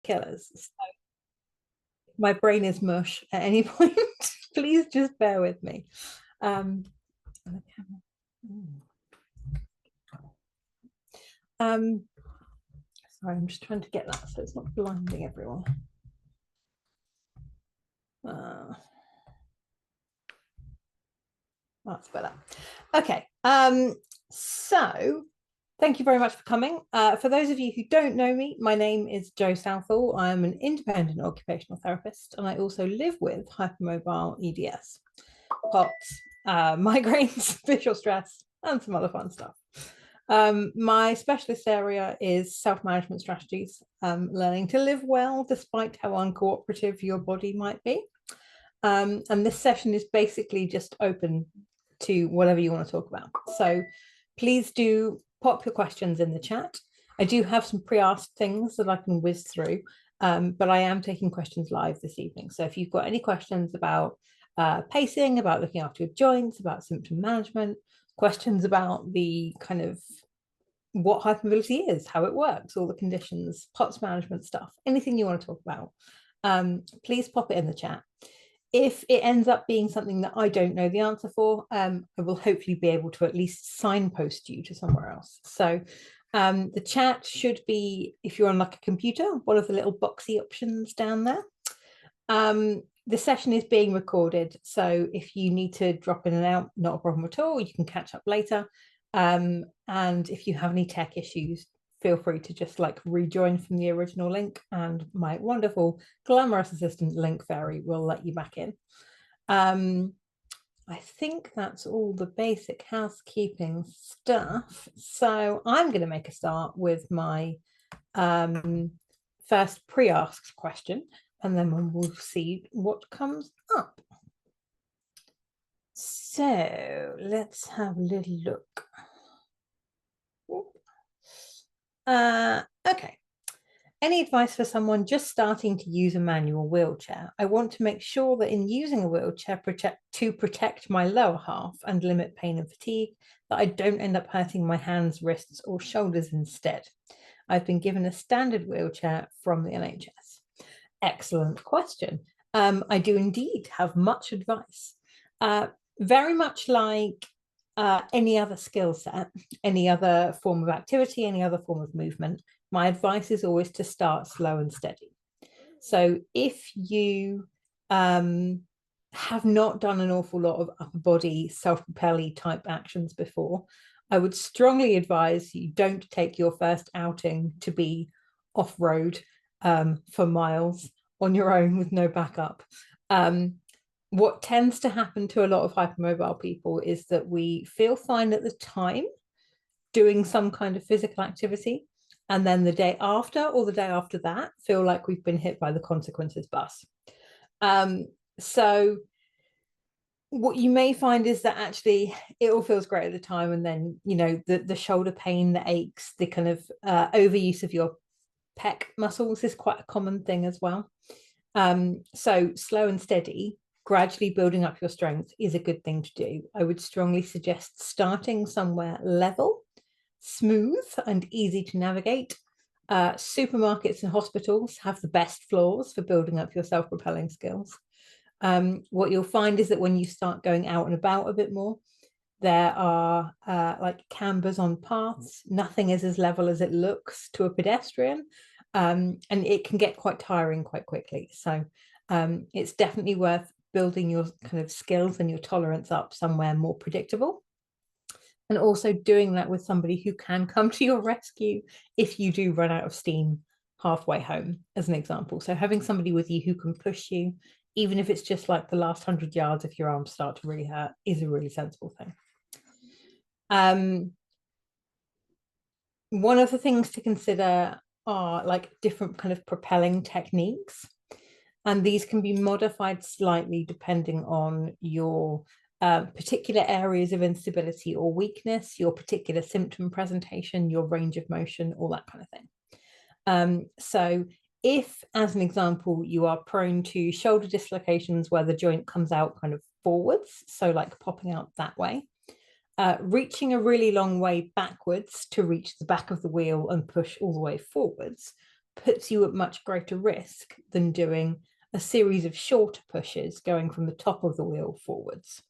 killers. So my brain is mush at any point. Please just bear with me. Sorry, I'm just trying to get that so it's not blinding everyone. That's better. Okay, so thank you very much for coming. For those of you who don't know me, my name is Jo Southall. I am an independent occupational therapist, and I also live with hypermobile EDS, POTS, migraines, visual stress, and some other fun stuff. My specialist area is self-management strategies, learning to live well despite how uncooperative your body might be. And this session is basically just open to whatever you want to talk about. So please do pop your questions in the chat. I do have some pre-asked things that I can whiz through, but I am taking questions live this evening. So if you've got any questions about pacing, about looking after your joints, about symptom management, questions about the kind of what hypermobility is, how it works, all the conditions, POTS management stuff, anything you want to talk about, please pop it in the chat. If it ends up being something that I don't know the answer for, I will hopefully be able to at least signpost you to somewhere else. So the chat should be, if you're on like a computer, one of the little boxy options down there. The session is being recorded, so if you need to drop in and out, not a problem at all. You can catch up later. And if you have any tech issues, feel free to just like rejoin from the original link, and my wonderful glamorous assistant LinkFairy will let you back in. I think that's all the basic housekeeping stuff. So I'm going to make a start with my first pre-asked question, and then we'll see what comes up. So let's have a little look. Okay. Any advice for someone just starting to use a manual wheelchair? I want to make sure that in using a wheelchair to protect my lower half and limit pain and fatigue, that I don't end up hurting my hands, wrists, or shoulders instead. I've been given a standard wheelchair from the NHS. Excellent question. I do indeed have much advice. Very much like any other skill set, any other form of activity, any other form of movement, my advice is always to start slow and steady. So if you have not done an awful lot of upper body self-propelly type actions before, I would strongly advise you don't take your first outing to be off-road for miles on your own with no backup. What tends to happen to a lot of hypermobile people is that we feel fine at the time doing some kind of physical activity, and then the day after or the day after that feel like we've been hit by the consequences bus. So what you may find is that actually it all feels great at the time, and then, you know, the shoulder pain, the aches, the kind of overuse of your pec muscles is quite a common thing as well. So slow and steady, gradually building up your strength is a good thing to do. I would strongly suggest starting somewhere level, smooth, and easy to navigate. Supermarkets and hospitals have the best floors for building up your self-propelling skills. What you'll find is that when you start going out and about a bit more, there are like cambers on paths. Nothing is as level as it looks to a pedestrian, and it can get quite tiring quite quickly. So it's definitely worth building your kind of skills and your tolerance up somewhere more predictable, and also doing that with somebody who can come to your rescue if you do run out of steam halfway home, as an example. So having somebody with you who can push you, even if it's just like the last 100 yards if your arms start to really hurt, is a really sensible thing. One of the things to consider are like different kind of propelling techniques, and these can be modified slightly depending on your particular areas of instability or weakness, your particular symptom presentation, your range of motion, all that kind of thing. So if, as an example, you are prone to shoulder dislocations where the joint comes out kind of forwards, so like popping out that way, reaching a really long way backwards to reach the back of the wheel and push all the way forwards puts you at much greater risk than doing a series of shorter pushes going from the top of the wheel forwards,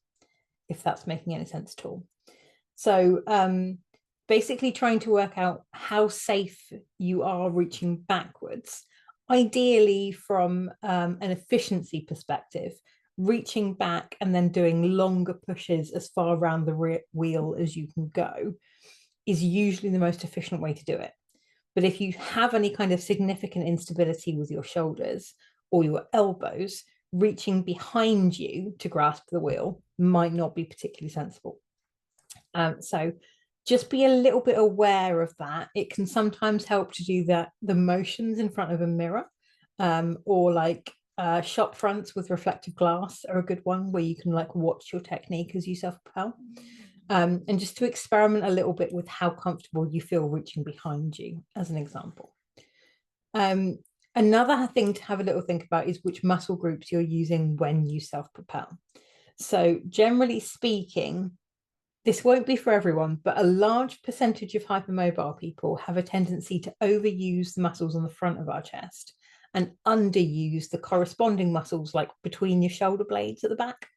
if that's making any sense at all. So basically trying to work out how safe you are reaching backwards, ideally from an efficiency perspective, reaching back and then doing longer pushes as far around the wheel as you can go is usually the most efficient way to do it. But if you have any kind of significant instability with your shoulders or your elbows, reaching behind you to grasp the wheel might not be particularly sensible. So just be a little bit aware of that. It can sometimes help to do the motions in front of a mirror, or like shop fronts with reflective glass are a good one, where you can like watch your technique as you self-propel. And just to experiment a little bit with how comfortable you feel reaching behind you, as an example. Another thing to have a little think about is which muscle groups you're using when you self-propel. So generally speaking, this won't be for everyone, but a large percentage of hypermobile people have a tendency to overuse the muscles on the front of our chest and underuse the corresponding muscles like between your shoulder blades at the back.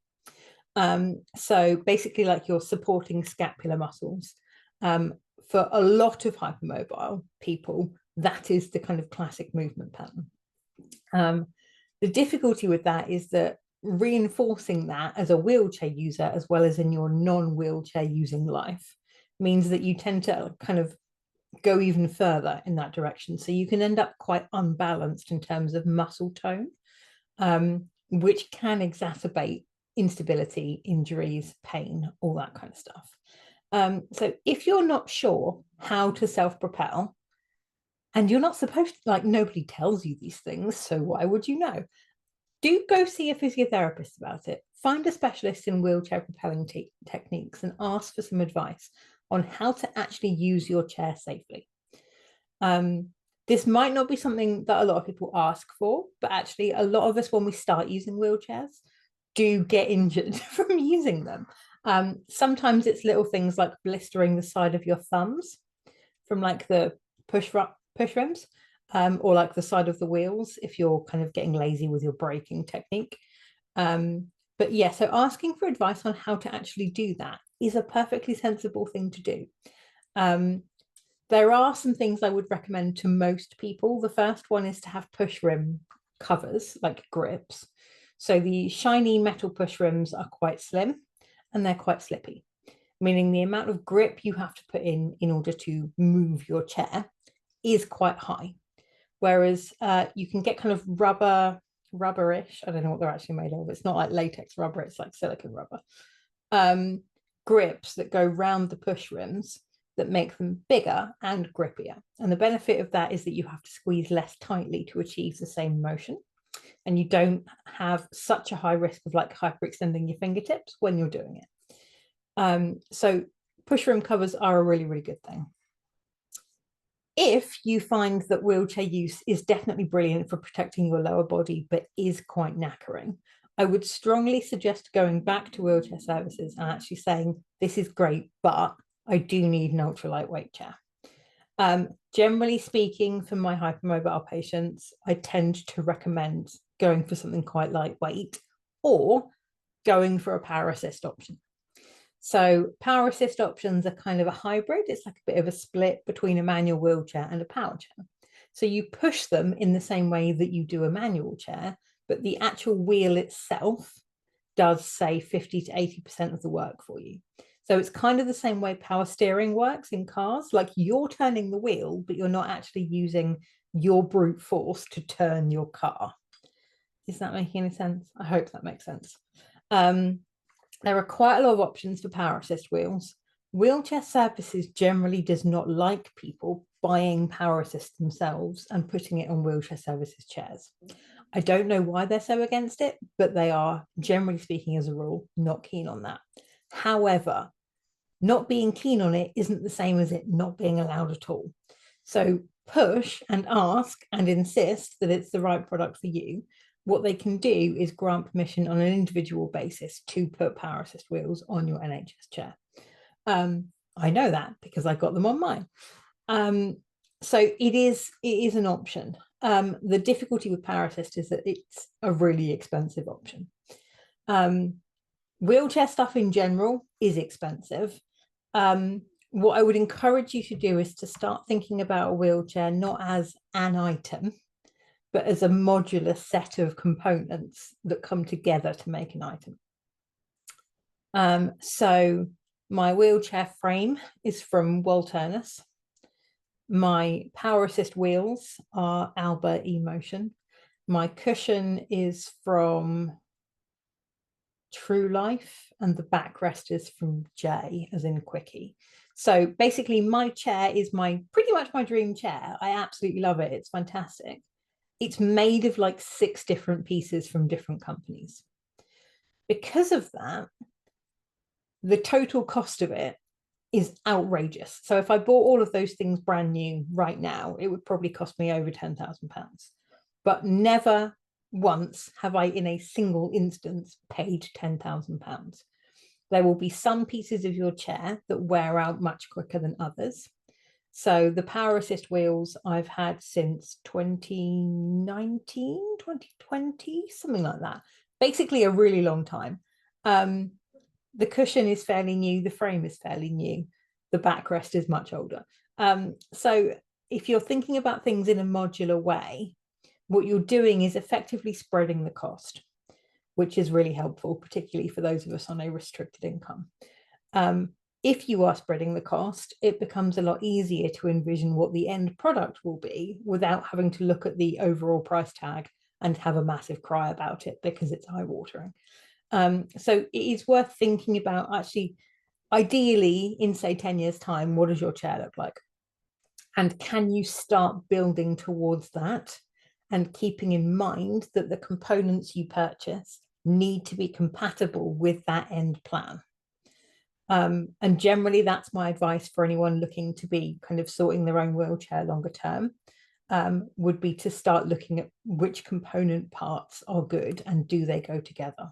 So basically like your supporting scapular muscles. For a lot of hypermobile people, that is the kind of classic movement pattern. The difficulty with that is that reinforcing that as a wheelchair user, as well as in your non-wheelchair using life, means that you tend to kind of go even further in that direction. So you can end up quite unbalanced in terms of muscle tone, which can exacerbate instability, injuries, pain, all that kind of stuff. So if you're not sure how to self-propel, and you're not supposed to, like, nobody tells you these things, so why would you know? Do go see a physiotherapist about it. Find a specialist in wheelchair propelling techniques and ask for some advice on how to actually use your chair safely. This might not be something that a lot of people ask for, but actually a lot of us, when we start using wheelchairs, do get injured from using them. Sometimes it's little things like blistering the side of your thumbs from like the push rims, or like the side of the wheels if you're kind of getting lazy with your braking technique. But yeah, so asking for advice on how to actually do that is a perfectly sensible thing to do. There are some things I would recommend to most people. The first one is to have push rim covers, like grips. So the shiny metal push rims are quite slim and they're quite slippy, meaning the amount of grip you have to put in order to move your chair is quite high. Whereas you can get kind of rubberish, I don't know what they're actually made of. It's not like latex rubber, it's like silicone rubber. Grips that go round the push rims that make them bigger and grippier. And the benefit of that is that you have to squeeze less tightly to achieve the same motion. And you don't have such a high risk of like hyperextending your fingertips when you're doing it. So push rim covers are a really, really good thing. If you find that wheelchair use is definitely brilliant for protecting your lower body, but is quite knackering, I would strongly suggest going back to wheelchair services and actually saying, this is great, but I do need an ultra lightweight chair. Generally speaking, for my hypermobile patients, I tend to recommend going for something quite lightweight or going for a power assist option. So power assist options are kind of a hybrid. It's like a bit of a split between a manual wheelchair and a power chair. So you push them in the same way that you do a manual chair, but the actual wheel itself does say 50 to 80% of the work for you. So it's kind of the same way power steering works in cars. Like you're turning the wheel, but you're not actually using your brute force to turn your car. Is that making any sense? I hope that makes sense. There are quite a lot of options for power assist wheels. Wheelchair Services generally does not like people buying power assist themselves and putting it on Wheelchair Services chairs. I don't know why they're so against it, but they are, generally speaking, as a rule, not keen on that. However, not being keen on it isn't the same as it not being allowed at all. So push and ask and insist that it's the right product for you. What they can do is grant permission on an individual basis to put power assist wheels on your NHS chair. I know that because I got them on mine. So it is an option. The difficulty with power assist is that it's a really expensive option. Wheelchair stuff in general is expensive. What I would encourage you to do is to start thinking about a wheelchair not as an item, but as a modular set of components that come together to make an item. So my wheelchair frame is from Walternus. My power assist wheels are Alba eMotion. My cushion is from True Life, and the backrest is from J, as in Quickie. So basically my chair is pretty much my dream chair. I absolutely love it. It's fantastic. It's made of like 6 different pieces from different companies. Because of that, the total cost of it is outrageous. So if I bought all of those things brand new right now, it would probably cost me over £10,000. But never once have I in a single instance paid £10,000. There will be some pieces of your chair that wear out much quicker than others. So the power assist wheels I've had since 2019, 2020, something like that. Basically a really long time. The cushion is fairly new, the frame is fairly new, the backrest is much older. So if you're thinking about things in a modular way, what you're doing is effectively spreading the cost, which is really helpful, particularly for those of us on a restricted income. If you are spreading the cost, it becomes a lot easier to envision what the end product will be without having to look at the overall price tag and have a massive cry about it because it's eye-watering. So it is worth thinking about, actually, ideally in say 10 years time, what does your chair look like? And can you start building towards that, and keeping in mind that the components you purchase need to be compatible with that end plan. And generally that's my advice for anyone looking to be kind of sorting their own wheelchair longer term, would be to start looking at which component parts are good and do they go together.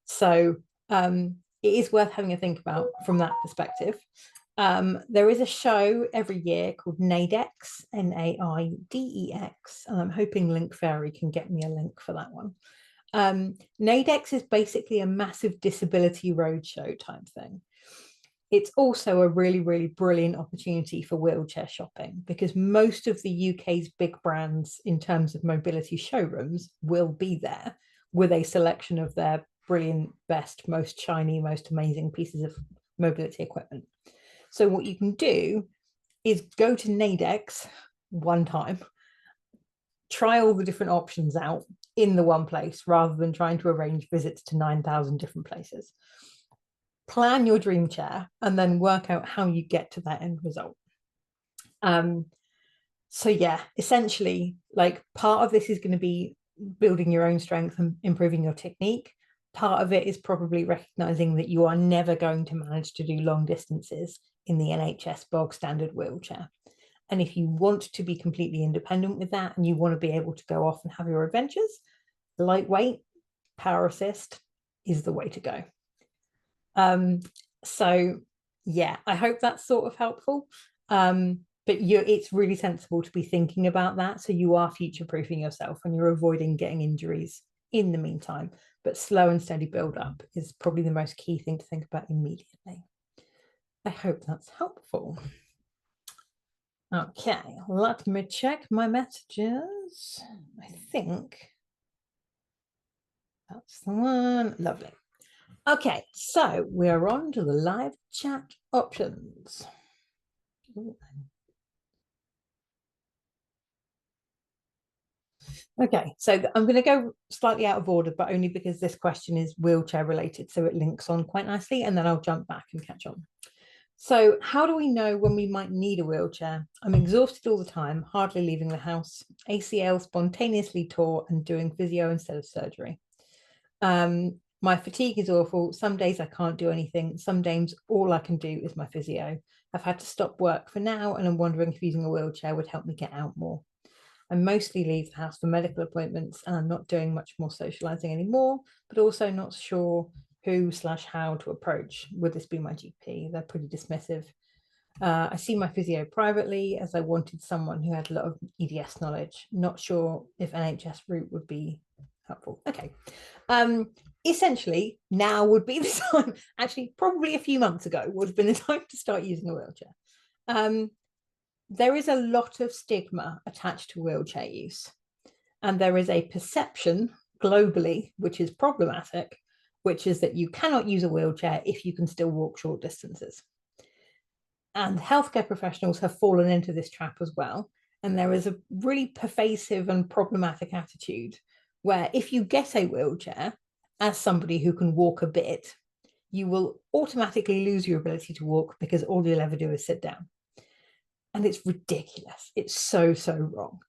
So it is worth having a think about from that perspective. There is a show every year called NAIDEX, N-A-I-D-E-X, and I'm hoping LinkFairy can get me a link for that one. NAIDEX is basically a massive disability roadshow type thing. It's also a really, really brilliant opportunity for wheelchair shopping, because most of the UK's big brands in terms of mobility showrooms will be there with a selection of their brilliant, best, most shiny, most amazing pieces of mobility equipment. So what you can do is go to NAIDEX one time, try all the different options out in the one place rather than trying to arrange visits to 9,000 different places. Plan your dream chair and then work out how you get to that end result. So yeah, essentially, like, part of this is going to be building your own strength and improving your technique. Part of it is probably recognizing that you are never going to manage to do long distances in the NHS bog standard wheelchair. And if you want to be completely independent with that and you want to be able to go off and have your adventures, lightweight, power assist is the way to go. So yeah, I hope that's sort of helpful. But it's really sensible to be thinking about that, so you are future-proofing yourself and you're avoiding getting injuries in the meantime. But slow and steady build up is probably the most key thing to think about immediately. I hope that's helpful. Okay, let me check my messages. I think that's the one. Lovely. Okay, so we're on to the live chat options. Okay, so I'm going to go slightly out of order, but only because this question is wheelchair related, so it links on quite nicely, and then I'll jump back and catch on. So how do we know when we might need a wheelchair? I'm exhausted all the time, hardly leaving the house, ACL spontaneously tore and doing physio instead of surgery. My fatigue is awful. Some days I can't do anything. Some days all I can do is my physio. I've had to stop work for now, and I'm wondering if using a wheelchair would help me get out more. I mostly leave the house for medical appointments, and I'm not doing much more socializing anymore, but also not sure who/how to approach. Would this be my GP? They're pretty dismissive. I see my physio privately as I wanted someone who had a lot of EDS knowledge. Not sure if NHS route would be helpful. Okay. Essentially, now would be the time, actually, probably a few months ago would have been the time to start using a wheelchair. There is a lot of stigma attached to wheelchair use, and there is a perception globally, which is problematic, which is that you cannot use a wheelchair if you can still walk short distances. And healthcare professionals have fallen into this trap as well. And there is a really pervasive and problematic attitude where if you get a wheelchair as somebody who can walk a bit, you will automatically lose your ability to walk because all you'll ever do is sit down. And it's ridiculous. It's so, so wrong.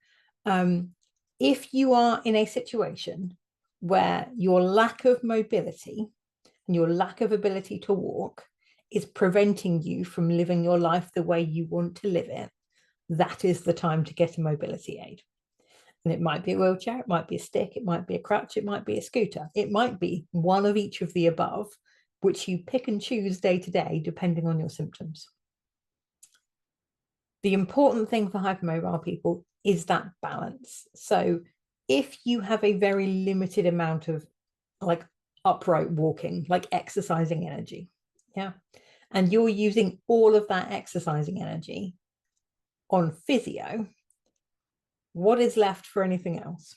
If you are in a situation where your lack of mobility and your lack of ability to walk is preventing you from living your life the way you want to live it, that is the time to get a mobility aid. And it might be a wheelchair, it might be a stick, it might be a crutch, it might be a scooter, it might be one of each of the above, which you pick and choose day to day, depending on your symptoms. The important thing for hypermobile people is that balance. So if you have a very limited amount of like upright walking, like exercising energy, yeah, and you're using all of that exercising energy on physio, what is left for anything else?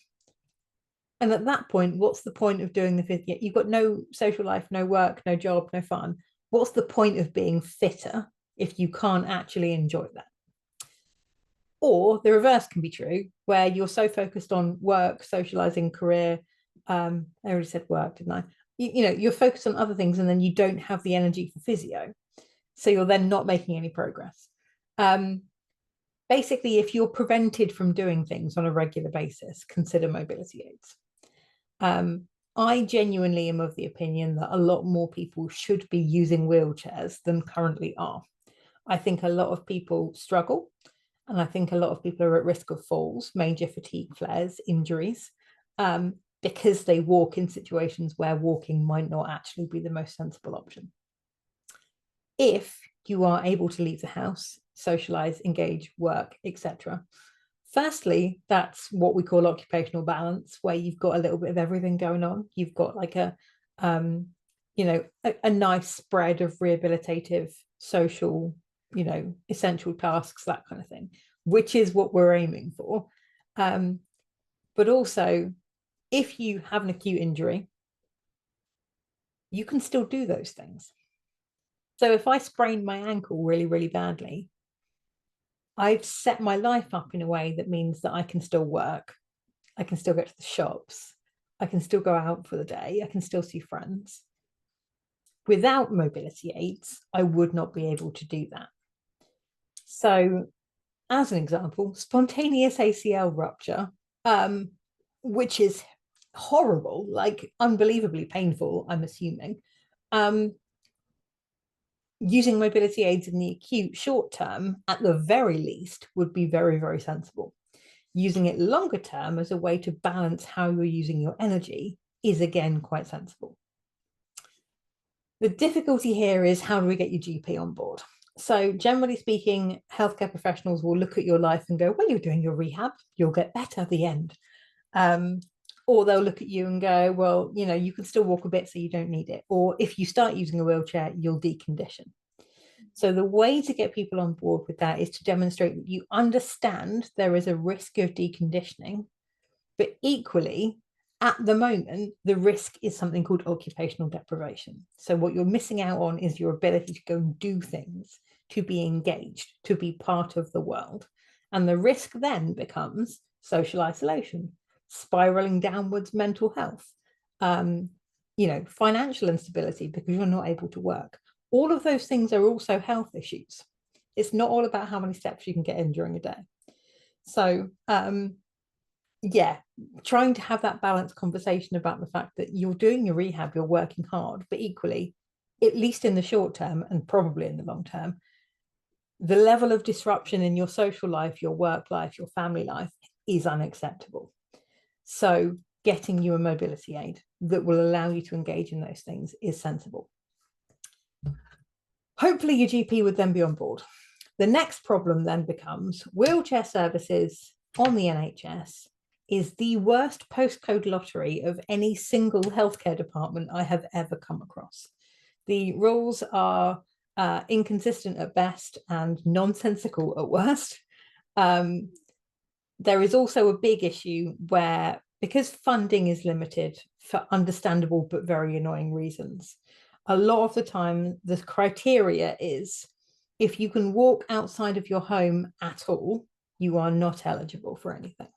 And at that point, what's the point of doing the physio? You've got no social life, no work, no job, no fun. What's the point of being fitter if you can't actually enjoy that? Or the reverse can be true, where you're so focused on work, socializing, career. I already said work, didn't I? You're focused on other things and then you don't have the energy for physio. So you're then not making any progress. Basically, if you're prevented from doing things on a regular basis, consider mobility aids. I genuinely am of the opinion that a lot more people should be using wheelchairs than currently are. I think a lot of people struggle, and I think a lot of people are at risk of falls, major fatigue flares, injuries, because they walk in situations where walking might not actually be the most sensible option. If you are able to leave the house, socialize, engage, work, etc. Firstly, that's what we call occupational balance, where you've got a little bit of everything going on. You've got like a nice spread of rehabilitative, social, essential tasks, that kind of thing, which is what we're aiming for. But also, if you have an acute injury, you can still do those things. So if I sprain my ankle really, really badly, I've set my life up in a way that means that I can still work, I can still get to the shops, I can still go out for the day, I can still see friends. Without mobility aids, I would not be able to do that. So, as an example, spontaneous ACL rupture, which is horrible, like unbelievably painful, I'm assuming. Using mobility aids in the acute short term, at the very least, would be very, very sensible. Using it longer term as a way to balance how you're using your energy is again quite sensible. The difficulty here is, how do we get your GP on board? So generally speaking, healthcare professionals will look at your life and go, well, you're doing your rehab, you'll get better at the end. Or they'll look at you and go, well, you can still walk a bit, so you don't need it. Or if you start using a wheelchair, you'll decondition. So the way to get people on board with that is to demonstrate that you understand there is a risk of deconditioning, but equally, at the moment, the risk is something called occupational deprivation. So what you're missing out on is your ability to go and do things, to be engaged, to be part of the world. And the risk then becomes social isolation, spiraling downwards mental health, financial instability because you're not able to work. All of those things are also health issues. It's not all about how many steps you can get in during a day. So, trying to have that balanced conversation about the fact that you're doing your rehab, you're working hard, but equally, at least in the short term and probably in the long term, the level of disruption in your social life, your work life, your family life is unacceptable. So getting you a mobility aid that will allow you to engage in those things is sensible. Hopefully your GP would then be on board. The next problem then becomes wheelchair services on the NHS is the worst postcode lottery of any single healthcare department I have ever come across. The rules are inconsistent at best and nonsensical at worst. There is also a big issue where, because funding is limited for understandable but very annoying reasons, a lot of the time the criteria is if you can walk outside of your home at all, you are not eligible for anything,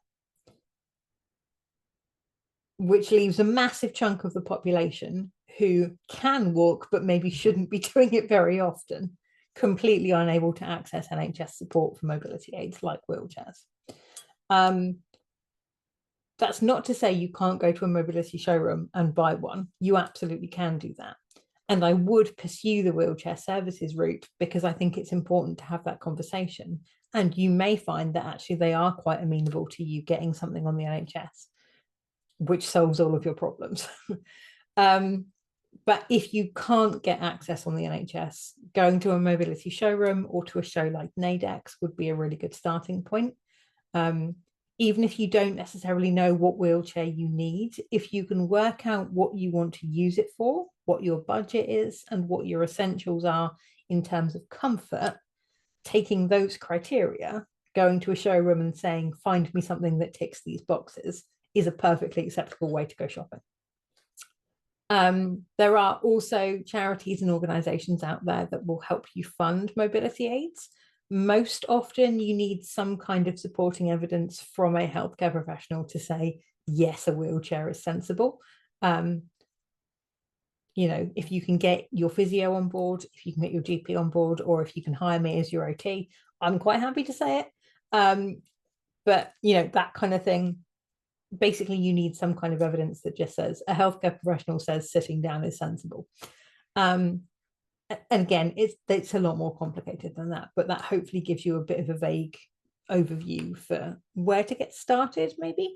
which leaves a massive chunk of the population who can walk but maybe shouldn't be doing it very often, completely unable to access NHS support for mobility aids like wheelchairs. That's not to say you can't go to a mobility showroom and buy one. You absolutely can do that. And I would pursue the wheelchair services route because I think it's important to have that conversation. And you may find that actually they are quite amenable to you getting something on the NHS, which solves all of your problems. But if you can't get access on the NHS, going to a mobility showroom or to a show like NAIDEX would be a really good starting point. Even if you don't necessarily know what wheelchair you need, if you can work out what you want to use it for, what your budget is, and what your essentials are in terms of comfort, taking those criteria, going to a showroom and saying, find me something that ticks these boxes, is a perfectly acceptable way to go shopping. There are also charities and organizations out there that will help you fund mobility aids. Most often you need some kind of supporting evidence from a healthcare professional to say, yes, a wheelchair is sensible. You know, if you can get your physio on board, if you can get your GP on board, or if you can hire me as your OT, I'm quite happy to say it. But, you know, that kind of thing, basically you need some kind of evidence that just says a healthcare professional says sitting down is sensible. And again, it's a lot more complicated than that, but that hopefully gives you a bit of a vague overview for where to get started, maybe.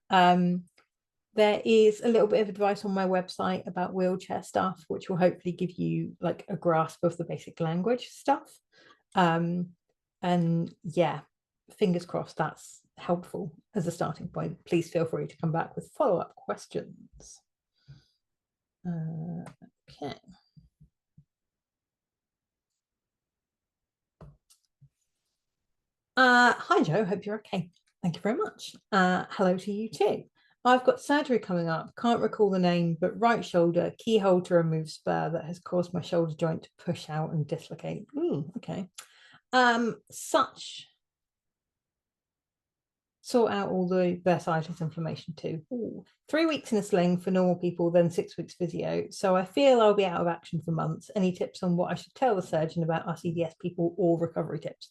There is a little bit of advice on my website about wheelchair stuff, which will hopefully give you like a grasp of the basic language stuff. And yeah, fingers crossed that's helpful as a starting point. Please feel free to come back with follow-up questions. Okay. Hi, Joe. Hope you're okay. Thank you very much. Hello to you too. I've got surgery coming up. Can't recall the name, but right shoulder, keyhole to remove spur that has caused my shoulder joint to push out and dislocate. Okay. Sort out all the bursitis inflammation too. 3 weeks in a sling for normal people, then 6 weeks physio. So I feel I'll be out of action for months. Any tips on what I should tell the surgeon about us EDS people or recovery tips?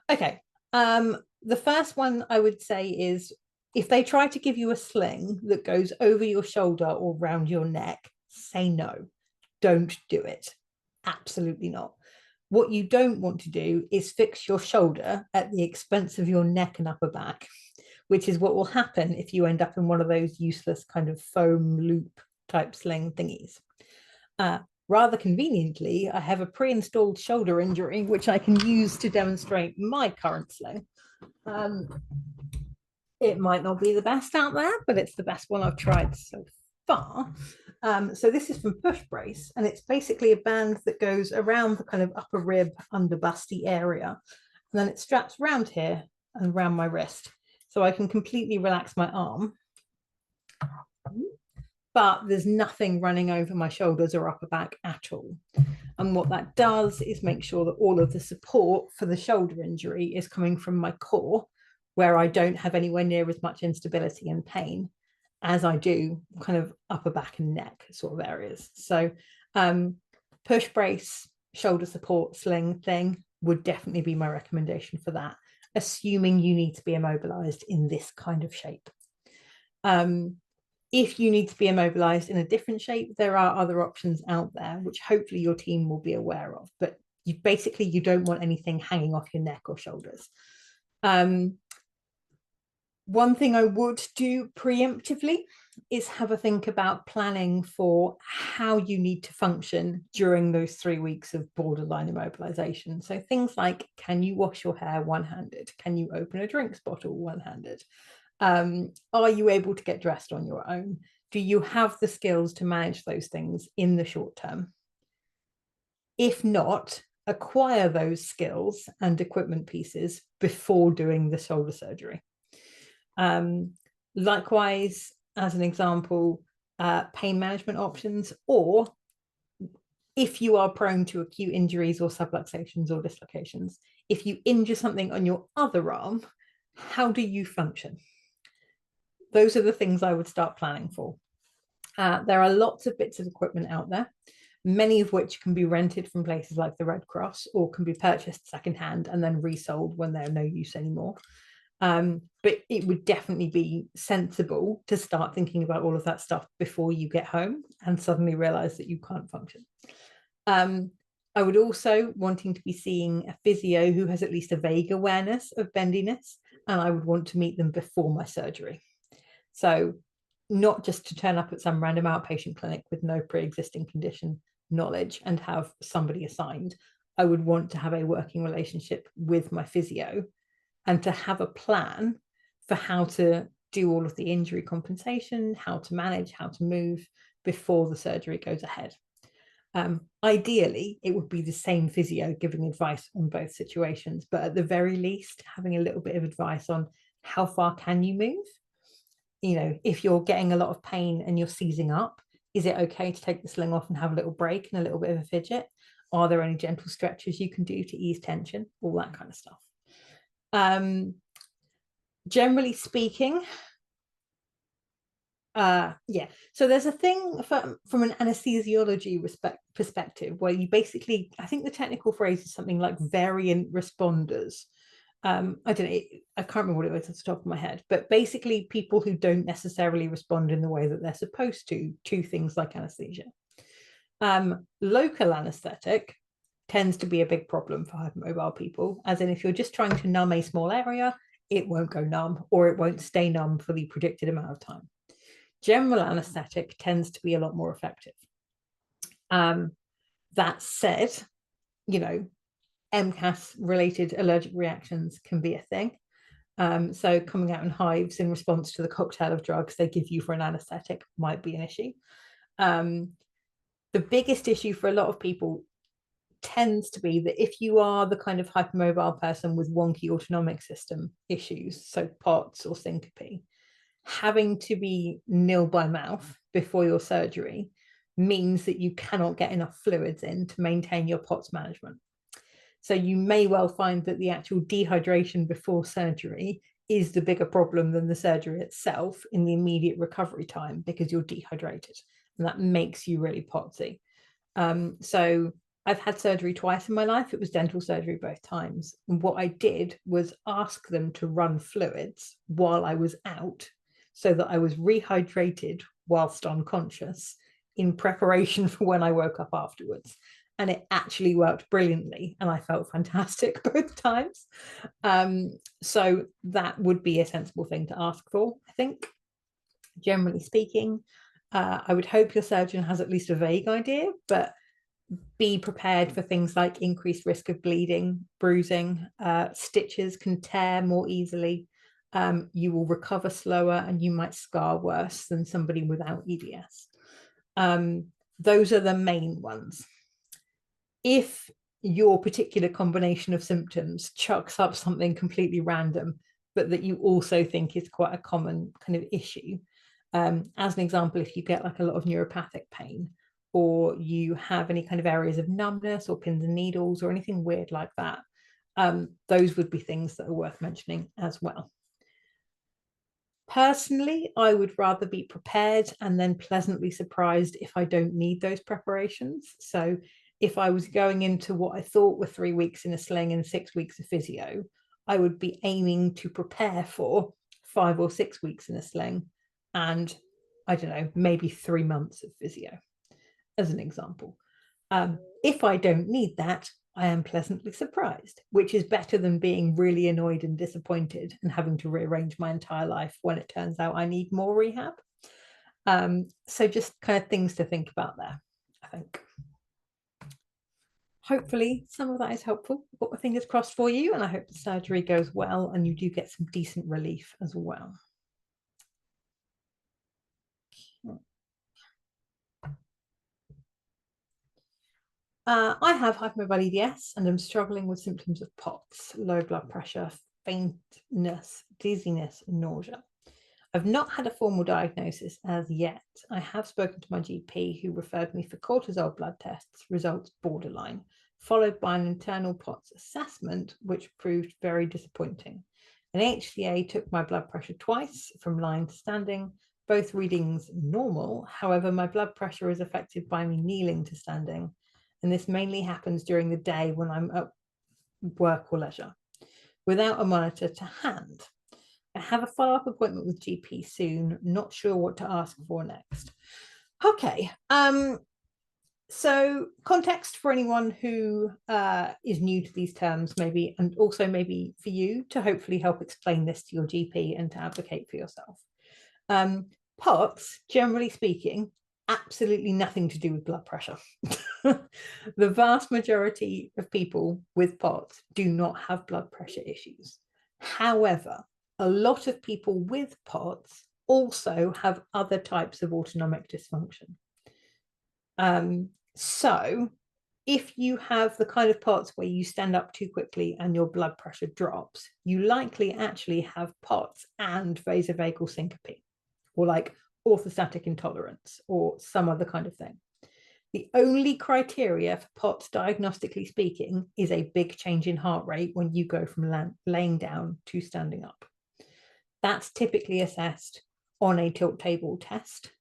Okay. The first one I would say is if they try to give you a sling that goes over your shoulder or around your neck, say no. Don't do it. Absolutely not. What you don't want to do is fix your shoulder at the expense of your neck and upper back, which is what will happen if you end up in one of those useless kind of foam loop type sling thingies. Rather conveniently, I have a pre-installed shoulder injury, which I can use to demonstrate my current sling. It might not be the best out there, but it's the best one I've tried so far. So this is from Push Brace, and it's basically a band that goes around the kind of upper rib, under busty area. And then it straps around here and around my wrist. So I can completely relax my arm. But there's nothing running over my shoulders or upper back at all. And what that does is make sure that all of the support for the shoulder injury is coming from my core, where I don't have anywhere near as much instability and pain as I do kind of upper back and neck sort of areas. So push brace, shoulder support sling thing would definitely be my recommendation for that, assuming you need to be immobilized in this kind of shape. If you need to be immobilized in a different shape, there are other options out there, which hopefully your team will be aware of, but you don't want anything hanging off your neck or shoulders. One thing I would do preemptively is have a think about planning for how you need to function during those 3 weeks of borderline immobilization. So things like, can you wash your hair one-handed? Can you open a drinks bottle one-handed? Are you able to get dressed on your own? Do you have the skills to manage those things in the short term? If not, acquire those skills and equipment pieces before doing the shoulder surgery. Likewise, as an example, pain management options, or if you are prone to acute injuries or subluxations or dislocations, if you injure something on your other arm, how do you function? Those are the things I would start planning for. There are lots of bits of equipment out there, many of which can be rented from places like the Red Cross or can be purchased secondhand and then resold when they're no use anymore. But it would definitely be sensible to start thinking about all of that stuff before you get home and suddenly realize that you can't function. I would also wanting to be seeing a physio who has at least a vague awareness of bendiness, and I would want to meet them before my surgery. So not just to turn up at some random outpatient clinic with no pre-existing condition knowledge and have somebody assigned. I would want to have a working relationship with my physio and to have a plan for how to do all of the injury compensation, how to manage, how to move before the surgery goes ahead. Ideally, it would be the same physio giving advice on both situations, but at the very least, having a little bit of advice on how far can you move? You know, if you're getting a lot of pain and you're seizing up, is it okay to take the sling off and have a little break and a little bit of a fidget? Are there any gentle stretches you can do to ease tension? All that kind of stuff. Generally speaking, yeah, so there's a thing from an anesthesiology perspective where you basically, I think the technical phrase is something like variant responders. I don't know, I can't remember what it was off the top of my head, but basically people who don't necessarily respond in the way that they're supposed to things like anesthesia. Local anesthetic tends to be a big problem for hypermobile people, as in if you're just trying to numb a small area, it won't go numb or it won't stay numb for the predicted amount of time. General anesthetic tends to be a lot more effective. That said, you know, MCAS related allergic reactions can be a thing. So coming out in hives in response to the cocktail of drugs they give you for an anesthetic might be an issue. The biggest issue for a lot of people tends to be that if you are the kind of hypermobile person with wonky autonomic system issues, so POTS or syncope, having to be nil by mouth before your surgery means that you cannot get enough fluids in to maintain your POTS management. So you may well find that the actual dehydration before surgery is the bigger problem than the surgery itself in the immediate recovery time because you're dehydrated, and that makes you really potsy. So I've had surgery twice in my life. It was dental surgery both times. And what I did was ask them to run fluids while I was out so that I was rehydrated whilst unconscious in preparation for when I woke up afterwards. And it actually worked brilliantly. And I felt fantastic both times. So that would be a sensible thing to ask for, I think, generally speaking. I would hope your surgeon has at least a vague idea, but be prepared for things like increased risk of bleeding, bruising. Stitches can tear more easily. You will recover slower and you might scar worse than somebody without EDS. Those are the main ones. If your particular combination of symptoms chucks up something completely random, but that you also think is quite a common kind of issue, as an example, if you get like a lot of neuropathic pain, or you have any kind of areas of numbness or pins and needles or anything weird like that, those would be things that are worth mentioning as well. Personally, I would rather be prepared and then pleasantly surprised if I don't need those preparations. So if I was going into what I thought were 3 weeks in a sling and 6 weeks of physio, I would be aiming to prepare for 5 or 6 weeks in a sling and, I don't know, maybe 3 months of physio, as an example. If I don't need that, I am pleasantly surprised, which is better than being really annoyed and disappointed and having to rearrange my entire life when it turns out I need more rehab. So just kind of things to think about there, I think. Hopefully some of that is helpful. I've got my fingers crossed for you, and I hope the surgery goes well and you do get some decent relief as well. I have hypermobile EDS and am struggling with symptoms of POTS, low blood pressure, faintness, dizziness, and nausea. I've not had a formal diagnosis as yet. I have spoken to my GP, who referred me for cortisol blood tests, results borderline, followed by an internal POTS assessment, which proved very disappointing. An HCA took my blood pressure twice from lying to standing, both readings normal. However, my blood pressure is affected by me kneeling to standing, and this mainly happens during the day when I'm at work or leisure, without a monitor to hand. I have a follow-up appointment with GP soon. Not sure what to ask for next. Okay. So context for anyone who is new to these terms, maybe, and also maybe for you to hopefully help explain this to your GP and to advocate for yourself. POTS, generally speaking, absolutely nothing to do with blood pressure. The vast majority of people with POTS do not have blood pressure issues. However, a lot of people with POTS also have other types of autonomic dysfunction. So if you have the kind of POTS where you stand up too quickly and your blood pressure drops, you likely actually have POTS and vasovagal syncope, or like orthostatic intolerance, or some other kind of thing. The only criteria for POTS, diagnostically speaking, is a big change in heart rate when you go from laying down to standing up. That's typically assessed on a tilt table test.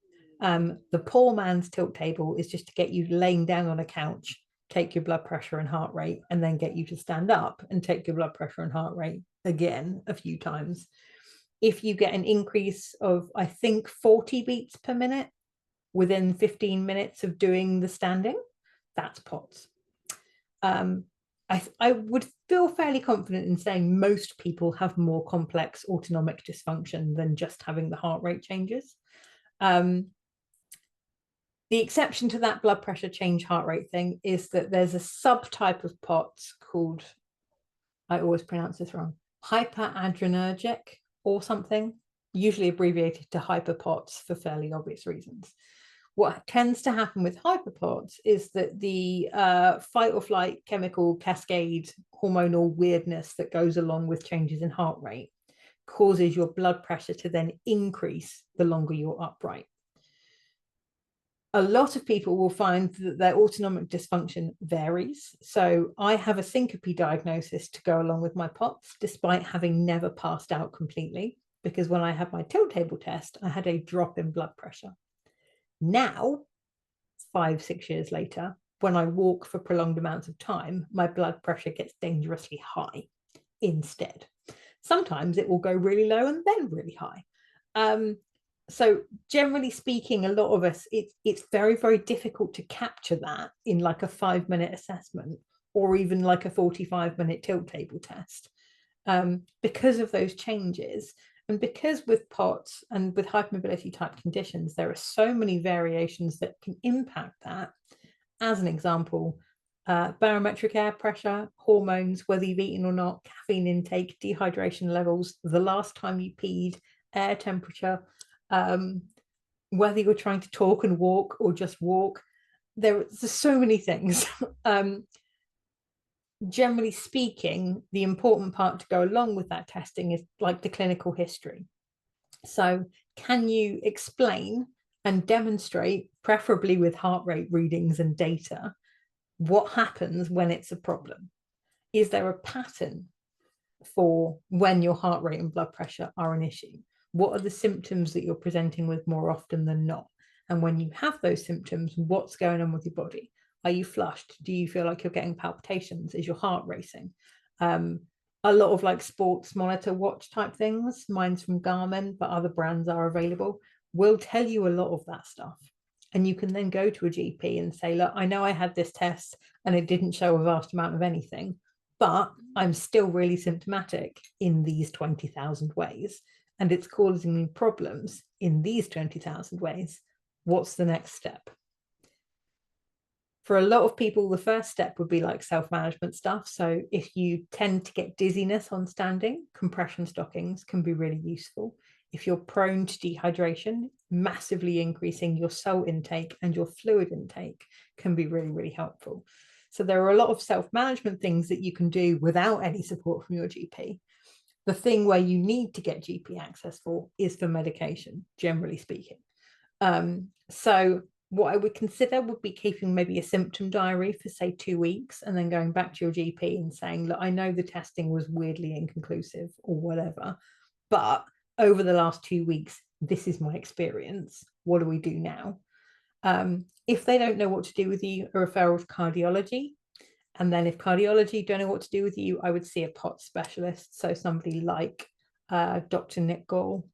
The poor man's tilt table is just to get you laying down on a couch, take your blood pressure and heart rate, and then get you to stand up and take your blood pressure and heart rate again a few times. If you get an increase of, I think, 40 beats per minute within 15 minutes of doing the standing, that's POTS. I would feel fairly confident in saying most people have more complex autonomic dysfunction than just having the heart rate changes. The exception to that blood pressure change heart rate thing is that there's a subtype of POTS called, I always pronounce this wrong, hyperadrenergic or something, usually abbreviated to hyperPOTS for fairly obvious reasons. What tends to happen with hyperPOTS is that the fight or flight chemical cascade hormonal weirdness that goes along with changes in heart rate causes your blood pressure to then increase the longer you're upright. A lot of people will find that their autonomic dysfunction varies. So I have a syncope diagnosis to go along with my POTS, despite having never passed out completely, because when I had my tilt table test, I had a drop in blood pressure. Now, 5-6 years later, when I walk for prolonged amounts of time, my blood pressure gets dangerously high instead. Sometimes it will go really low and then really high. So generally speaking, a lot of us, it's very, very difficult to capture that in like a 5-minute assessment or even like a 45-minute tilt table test because of those changes. And because with POTS and with hypermobility type conditions, there are so many variations that can impact that. As an example, barometric air pressure, hormones, whether you've eaten or not, caffeine intake, dehydration levels, the last time you peed, air temperature, whether you're trying to talk and walk or just walk. There's so many things. Generally speaking, the important part to go along with that testing is like the clinical history. So can you explain and demonstrate, preferably with heart rate readings and data, what happens when it's a problem? Is there a pattern for when your heart rate and blood pressure are an issue? What are the symptoms that you're presenting with more often than not? And when you have those symptoms, what's going on with your body? Are you flushed? Do you feel like you're getting palpitations? Is your heart racing? A lot of like sports monitor watch type things, mine's from Garmin, but other brands are available, will tell you a lot of that stuff. And you can then go to a GP and say, look, I know I had this test and it didn't show a vast amount of anything, but I'm still really symptomatic in these 20,000 ways, and it's causing me problems in these 20,000 ways. What's the next step? For a lot of people, the first step would be like self-management stuff. So if you tend to get dizziness on standing, compression stockings can be really useful. If you're prone to dehydration, massively increasing your salt intake and your fluid intake can be really, really helpful. So there are a lot of self-management things that you can do without any support from your GP. The thing where you need to get GP access for is for medication, generally speaking. So what I would consider would be keeping maybe a symptom diary for, say, 2 weeks, and then going back to your GP and saying, look, I know the testing was weirdly inconclusive or whatever, but over the last 2 weeks, this is my experience. What do we do now? If they don't know what to do with you, a referral to cardiology. And then if cardiology don't know what to do with you, I would see a POT specialist. So somebody like Dr. Nick Gall.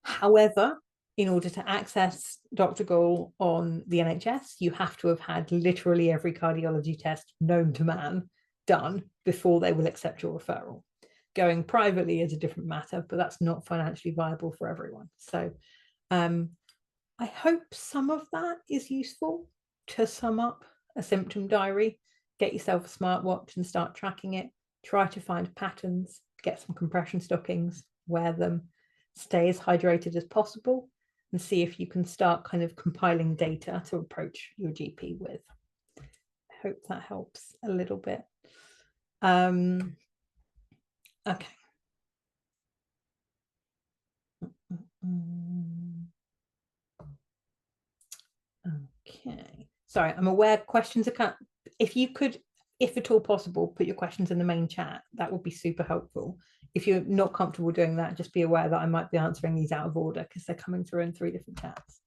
However, in order to access Dr. Gall on the NHS, you have to have had literally every cardiology test known to man done before they will accept your referral. Going privately is a different matter, but that's not financially viable for everyone. So I hope some of that is useful. To sum up, a symptom diary, get yourself a smartwatch and start tracking it. Try to find patterns, get some compression stockings, wear them, stay as hydrated as possible, and see if you can start kind of compiling data to approach your GP with. I hope that helps a little bit. Okay. Okay. Sorry, I'm aware questions are if you could, if at all possible, put your questions in the main chat, that would be super helpful. If you're not comfortable doing that, just be aware that I might be answering these out of order because they're coming through in 3 different chats.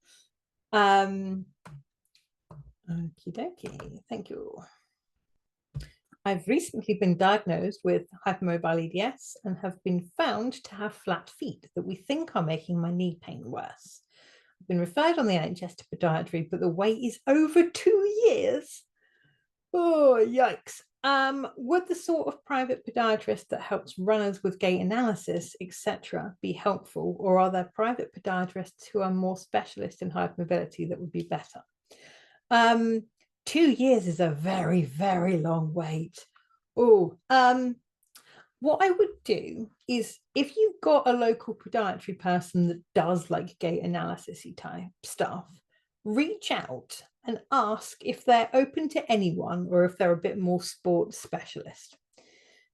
Okie dokie, thank you. I've recently been diagnosed with hypermobile EDS and have been found to have flat feet that we think are making my knee pain worse. I've been referred on the NHS to podiatry, but the wait is over 2 years. Oh, yikes. Would the sort of private podiatrist that helps runners with gait analysis, etc., be helpful, or are there private podiatrists who are more specialist in hypermobility that would be better? 2 years is a very, very long wait. Oh, what I would do is, if you've got a local podiatry person that does like gait analysis type stuff, reach out and ask if they're open to anyone or if they're a bit more sports specialist.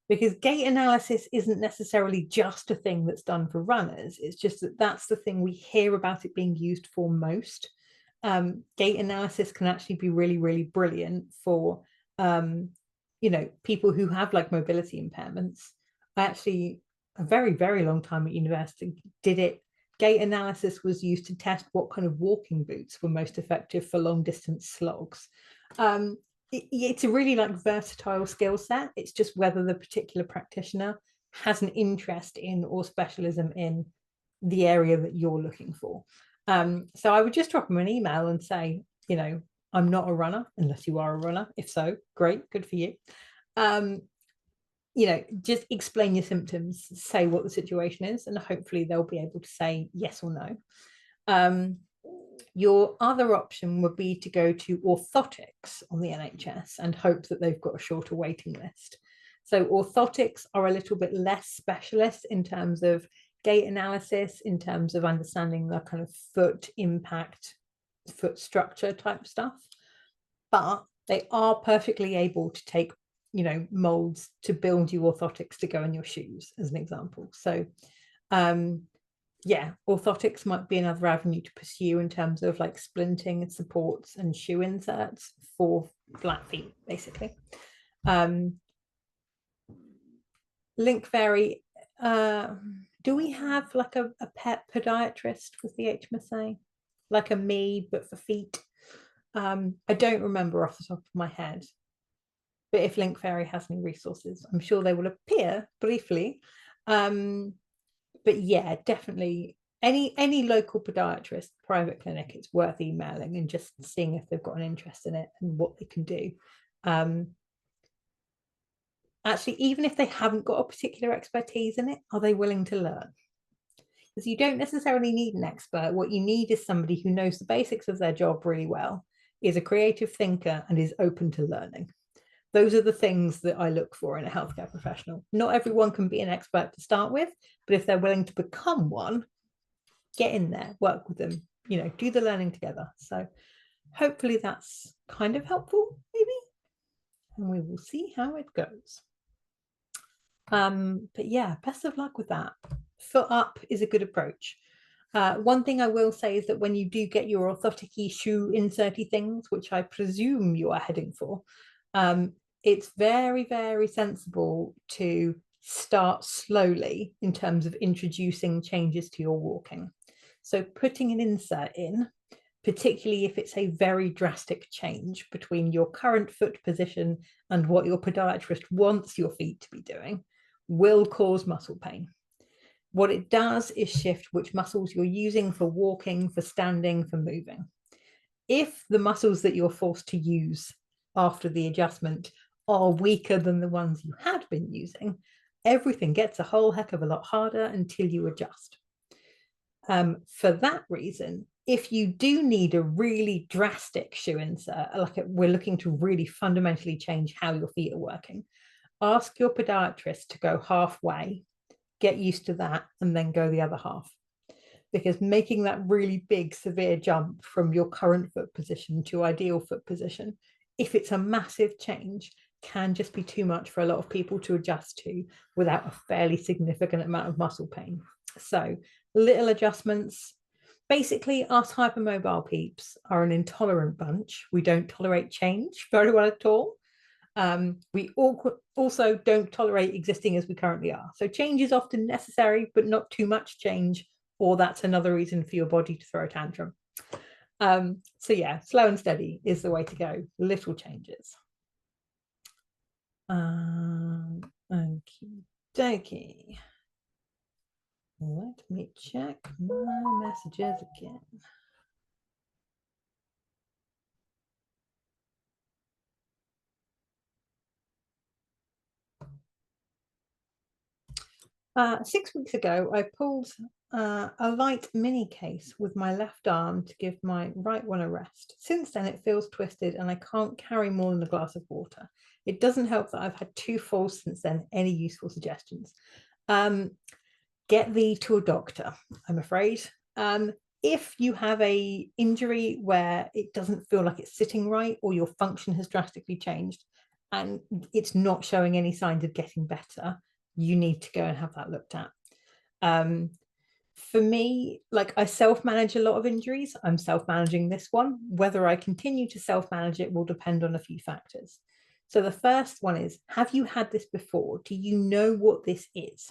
Because gait analysis isn't necessarily just a thing that's done for runners. It's just that that's the thing we hear about it being used for most. Gait analysis can actually be really, really brilliant for people who have like mobility impairments. I actually, a very, very long time at university, did it. Gait analysis was used to test what kind of walking boots were most effective for long distance slogs. It's a really like versatile skill set. It's just whether the particular practitioner has an interest in or specialism in the area that you're looking for. So I would just drop them an email and say, I'm not a runner, unless you are a runner. If so, great, good for you. Just explain your symptoms, say what the situation is, and hopefully they'll be able to say yes or no. Your other option would be to go to orthotics on the NHS and hope that they've got a shorter waiting list. So orthotics are a little bit less specialist in terms of gait analysis, in terms of understanding the kind of foot impact, foot structure type stuff, but they are perfectly able to take molds to build you orthotics to go in your shoes, as an example. So orthotics might be another avenue to pursue in terms of like splinting and supports and shoe inserts for flat feet, basically. LinkFairy, do we have like a pet podiatrist with the HMSA, like a me but for feet? I don't remember off the top of my head, but if LinkFairy has any resources, I'm sure they will appear briefly. But yeah, definitely any local podiatrist, private clinic, it's worth emailing and just seeing if they've got an interest in it and what they can do. Actually, even if they haven't got a particular expertise in it, are they willing to learn? Because you don't necessarily need an expert. What you need is somebody who knows the basics of their job really well, is a creative thinker, and is open to learning. Those are the things that I look for in a healthcare professional. Not everyone can be an expert to start with, but if they're willing to become one, get in there, work with them, do the learning together. So hopefully that's kind of helpful, maybe, and we will see how it goes. But yeah, best of luck with that. Foot up is a good approach. One thing I will say is that when you do get your orthotic-y shoe inserty things, which I presume you are heading for, it's very, very sensible to start slowly in terms of introducing changes to your walking. So putting an insert in, particularly if it's a very drastic change between your current foot position and what your podiatrist wants your feet to be doing, will cause muscle pain. What it does is shift which muscles you're using for walking, for standing, for moving. If the muscles that you're forced to use after the adjustment are weaker than the ones you had been using, everything gets a whole heck of a lot harder until you adjust. For that reason, if you do need a really drastic shoe insert, like we're looking to really fundamentally change how your feet are working, ask your podiatrist to go halfway, get used to that, and then go the other half. Because making that really big, severe jump from your current foot position to ideal foot position, if it's a massive change, can just be too much for a lot of people to adjust to without a fairly significant amount of muscle pain. So little adjustments. Basically, us hypermobile peeps are an intolerant bunch. We don't tolerate change very well at all. We also don't tolerate existing as we currently are. So change is often necessary, but not too much change, or that's another reason for your body to throw a tantrum. So yeah, slow and steady is the way to go. Little changes. Okie dokie. Let me check my messages again. Six weeks ago, I pulled a light mini case with my left arm to give my right one a rest. Since then, it feels twisted and I can't carry more than a glass of water. It doesn't help that I've had 2 falls since then. Any useful suggestions? Get thee to a doctor, I'm afraid. If you have a injury where it doesn't feel like it's sitting right, or your function has drastically changed and it's not showing any signs of getting better, you need to go and have that looked at. For me, like, I self-manage a lot of injuries. I'm self-managing this one. Whether I continue to self-manage it will depend on a few factors. So the first one is, have you had this before? Do you know what this is?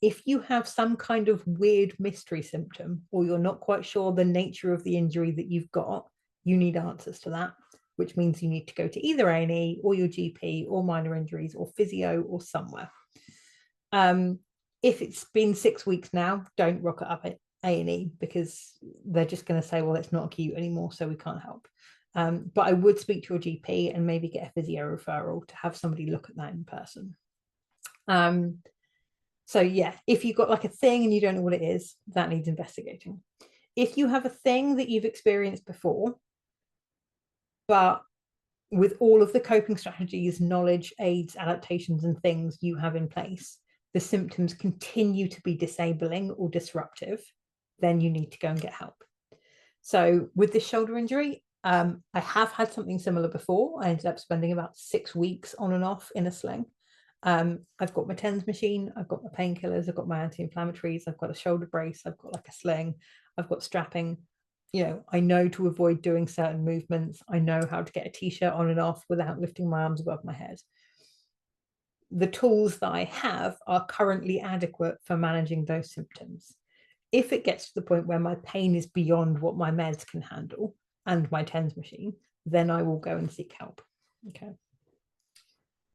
If you have some kind of weird mystery symptom, or you're not quite sure the nature of the injury that you've got, you need answers to that, which means you need to go to either A&E or your GP or minor injuries or physio or somewhere. If it's been 6 weeks now, don't rock it up at A&E, because they're just going to say, well, it's not acute anymore, so we can't help. But I would speak to your GP and maybe get a physio referral to have somebody look at that in person. So yeah, if you've got like a thing and you don't know what it is, that needs investigating. If you have a thing that you've experienced before, but with all of the coping strategies, knowledge, aids, adaptations, and things you have in place, the symptoms continue to be disabling or disruptive, then you need to go and get help. So with this shoulder injury, I have had something similar before. I ended up spending about 6 weeks on and off in a sling. I've got my TENS machine, I've got my painkillers, I've got my anti-inflammatories, I've got a shoulder brace, I've got like a sling, I've got strapping. I know to avoid doing certain movements. I know how to get a t-shirt on and off without lifting my arms above my head. The tools that I have are currently adequate for managing those symptoms. If it gets to the point where my pain is beyond what my meds can handle and my TENS machine, then I will go and seek help. Okay.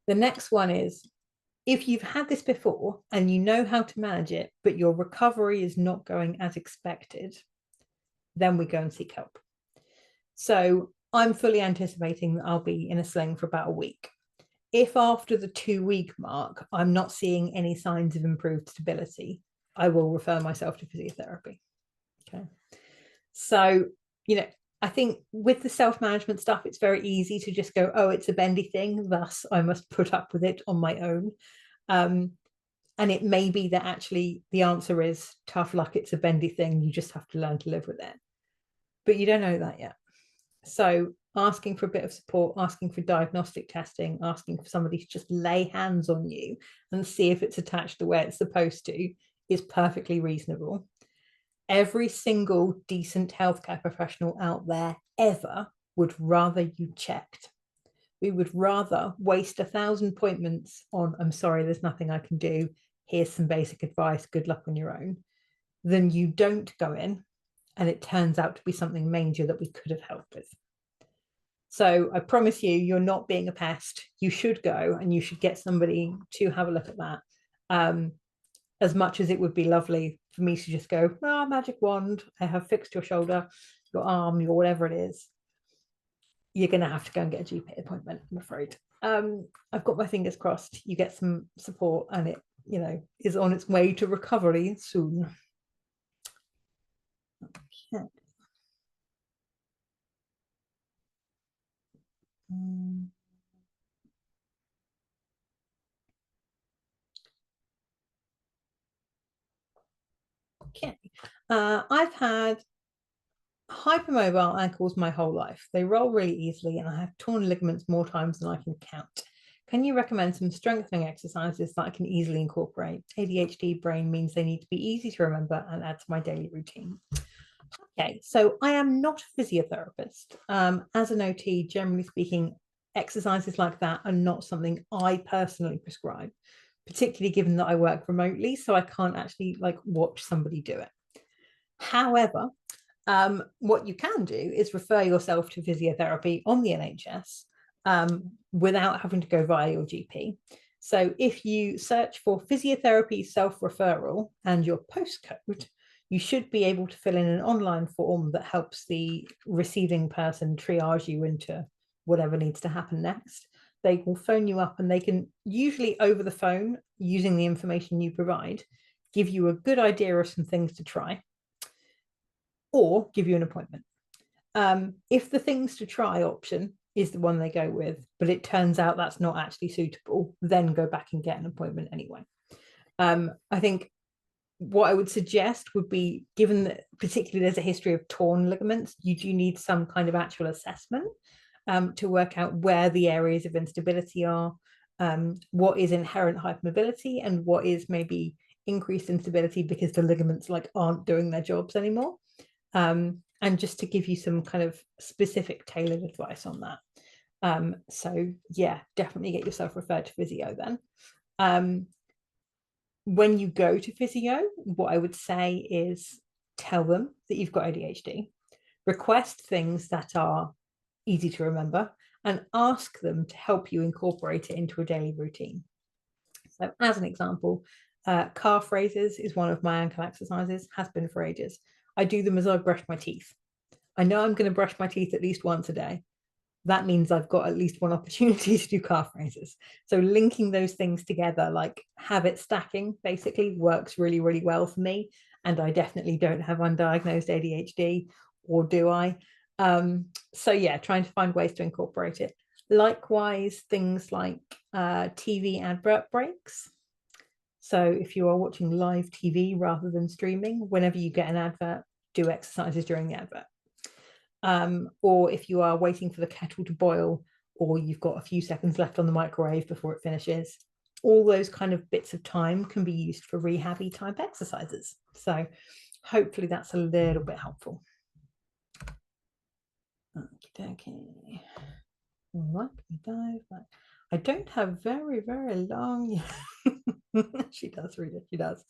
The next one is, if you've had this before and you know how to manage it, but your recovery is not going as expected, then we go and seek help. So I'm fully anticipating that I'll be in a sling for about a week. If after the 2-week mark, I'm not seeing any signs of improved stability, I will refer myself to physiotherapy. Okay. So, I think with the self-management stuff, it's very easy to just go, oh, it's a bendy thing, thus I must put up with it on my own. And it may be that actually the answer is tough luck, it's a bendy thing, you just have to learn to live with it. But you don't know that yet. So asking for a bit of support, asking for diagnostic testing, asking for somebody to just lay hands on you and see if it's attached to where it's supposed to is perfectly reasonable. Every single decent healthcare professional out there ever would rather you checked. We would rather waste 1,000 appointments on, I'm sorry, there's nothing I can do, here's some basic advice, good luck on your own, than you don't go in and it turns out to be something major that we could have helped with. So I promise you, you're not being a pest. You should go and you should get somebody to have a look at that. As much as it would be lovely for me to just go, oh, magic wand, I have fixed your shoulder, your arm, your whatever it is, you're going to have to go and get a GP appointment, I'm afraid. I've got my fingers crossed. You get some support and it, is on its way to recovery soon. Okay. Okay. I've had hypermobile ankles my whole life. They roll really easily and I have torn ligaments more times than I can count. Can you recommend some strengthening exercises that I can easily incorporate? ADHD brain means they need to be easy to remember and add to my daily routine. Okay, so I am not a physiotherapist. As an OT, generally speaking, exercises like that are not something I personally prescribe, particularly given that I work remotely, so I can't actually watch somebody do it. However, what you can do is refer yourself to physiotherapy on the NHS without having to go via your GP. So if you search for physiotherapy self-referral and your postcode, you should be able to fill in an online form that helps the receiving person triage you into whatever needs to happen next. They will phone you up and they can usually over the phone, using the information you provide, give you a good idea of some things to try or give you an appointment. If the things to try option is the one they go with, but it turns out that's not actually suitable, then go back and get an appointment anyway. I think what I would suggest would be, given that particularly there's a history of torn ligaments, you do need some kind of actual assessment to work out where the areas of instability are, what is inherent hypermobility and what is maybe increased instability because the ligaments aren't doing their jobs anymore. And just to give you some kind of specific tailored advice on that. So yeah, definitely get yourself referred to physio then. When you go to physio, what I would say is tell them that you've got ADHD, request things that are easy to remember, and ask them to help you incorporate it into a daily routine. So as an example, calf raises is one of my ankle exercises, has been for ages. I do them as I brush my teeth. I know I'm going to brush my teeth at least once a day. That means I've got at least one opportunity to do calf raises. So linking those things together, like habit stacking, basically works really, really well for me. And I definitely don't have undiagnosed ADHD, or do I? So yeah, trying to find ways to incorporate it. Likewise, things like TV advert breaks. So if you are watching live TV rather than streaming, whenever you get an advert, do exercises during the advert. Or if you are waiting for the kettle to boil, or you've got a few seconds left on the microwave before it finishes, all those kind of bits of time can be used for rehabby type exercises. So hopefully that's a little bit helpful. Okay. Right, dive back. I don't have very, very long. She does read it. She does.